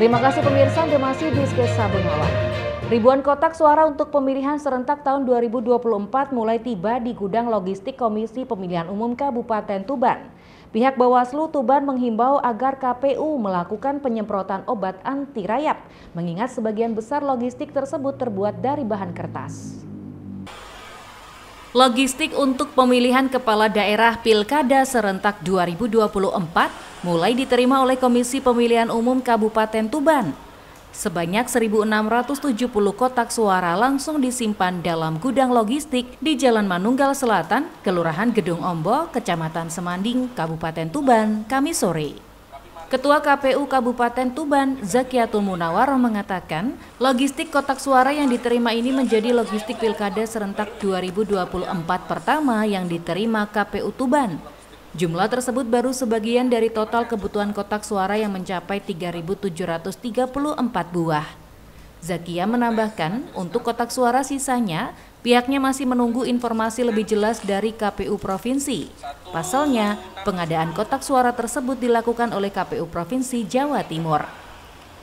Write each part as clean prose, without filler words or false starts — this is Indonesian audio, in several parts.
Terima kasih pemirsa, Anda masih di Sketsa Bengawan. Ribuan kotak suara untuk pemilihan serentak tahun 2024 mulai tiba di gudang logistik Komisi Pemilihan Umum Kabupaten Tuban. Pihak Bawaslu Tuban menghimbau agar KPU melakukan penyemprotan obat anti rayap, mengingat sebagian besar logistik tersebut terbuat dari bahan kertas. Logistik untuk pemilihan kepala daerah Pilkada serentak 2024 mulai diterima oleh Komisi Pemilihan Umum Kabupaten Tuban. Sebanyak 1.670 kotak suara langsung disimpan dalam gudang logistik di Jalan Manunggal Selatan, Kelurahan Gedung Ombo, Kecamatan Semanding, Kabupaten Tuban, Kamis sore. Ketua KPU Kabupaten Tuban, Zakiatul Munawwaroh mengatakan, logistik kotak suara yang diterima ini menjadi logistik Pilkada serentak 2024 pertama yang diterima KPU Tuban. Jumlah tersebut baru sebagian dari total kebutuhan kotak suara yang mencapai 3.734 buah. Zakia menambahkan, untuk kotak suara sisanya, pihaknya masih menunggu informasi lebih jelas dari KPU Provinsi. Pasalnya, pengadaan kotak suara tersebut dilakukan oleh KPU Provinsi Jawa Timur.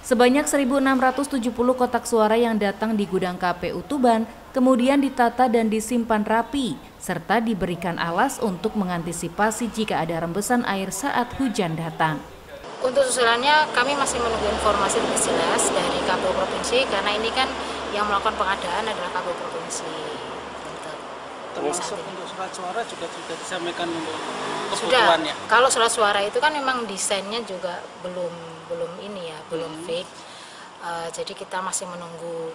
Sebanyak 1.670 kotak suara yang datang di gudang KPU Tuban kemudian ditata dan disimpan rapi, serta diberikan alas untuk mengantisipasi jika ada rembesan air saat hujan datang. Untuk susulannya kami masih menunggu informasi lebih jelas dari KPU Provinsi, karena ini kan yang melakukan pengadaan adalah KPU Provinsi. Termasuk untuk surat suara juga sudah disampaikan untuk kebutuhannya. Sudah, kalau surat suara itu kan memang desainnya juga belum fix. Jadi kita masih menunggu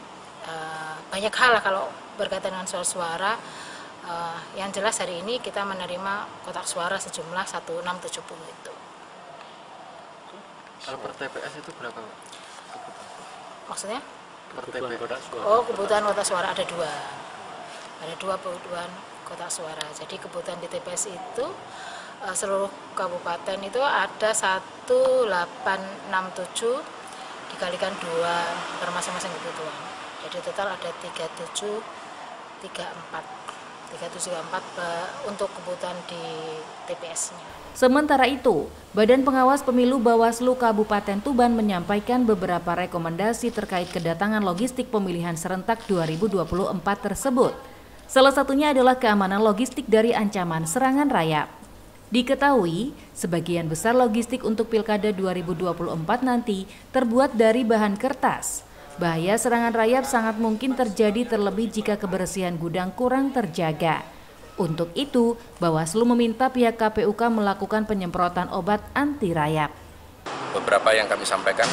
banyak hal kalau berkaitan dengan surat suara. Yang jelas hari ini kita menerima kotak suara sejumlah 1.670 itu. Kalau per TPS itu berapa? Maksudnya? Per TPS. Oh, kebutuhan kotak suara ada dua. Ada dua kebutuhan kotak suara. Jadi kebutuhan di TPS itu seluruh kabupaten itu ada 1867 dikalikan 2 per masing-masing kebutuhan. Jadi total ada 3734 untuk kebutuhan di TPS-nya. Sementara itu, Badan Pengawas Pemilu Bawaslu Kabupaten Tuban menyampaikan beberapa rekomendasi terkait kedatangan logistik pemilihan serentak 2024 tersebut. Salah satunya adalah keamanan logistik dari ancaman serangan rayap. Diketahui, sebagian besar logistik untuk Pilkada 2024 nanti terbuat dari bahan kertas. Bahaya serangan rayap sangat mungkin terjadi terlebih jika kebersihan gudang kurang terjaga. Untuk itu, Bawaslu meminta pihak KPUK melakukan penyemprotan obat anti rayap. Beberapa yang kami sampaikan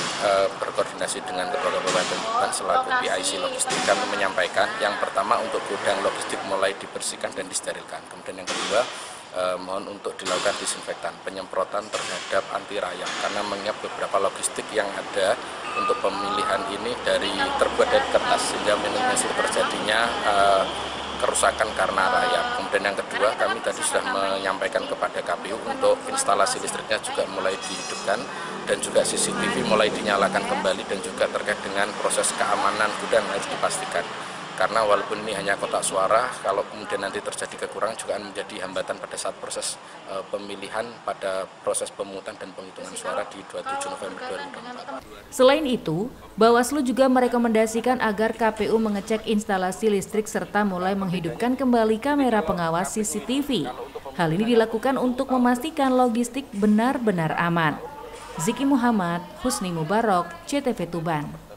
berkoordinasi dengan Ketua Kabupaten Tuban selaku PIC Logistik, kami menyampaikan yang pertama untuk gudang logistik mulai dibersihkan dan disterilkan. Kemudian yang kedua, mohon untuk dilakukan disinfektan, penyemprotan terhadap anti rayap, karena mengingat beberapa logistik yang ada untuk pemilihan ini terbuat dari kertas sehingga minimal terjadinya kerusakan karena rayap. Kemudian yang kedua, kami tadi sudah menyampaikan kepada KPU untuk instalasi listriknya juga mulai dihidupkan dan juga CCTV mulai dinyalakan kembali, dan juga terkait dengan proses keamanan gudang harus dipastikan. Karena walaupun ini hanya kotak suara, kalau kemudian nanti terjadi kekurangan juga akan menjadi hambatan pada saat proses pemilihan pada proses pemungutan dan penghitungan suara di 27 November 2024. Selain itu, Bawaslu juga merekomendasikan agar KPU mengecek instalasi listrik serta mulai menghidupkan kembali kamera pengawas CCTV. Hal ini dilakukan untuk memastikan logistik benar-benar aman. Ziki Muhammad, Husni Mubarok, CTV Tuban.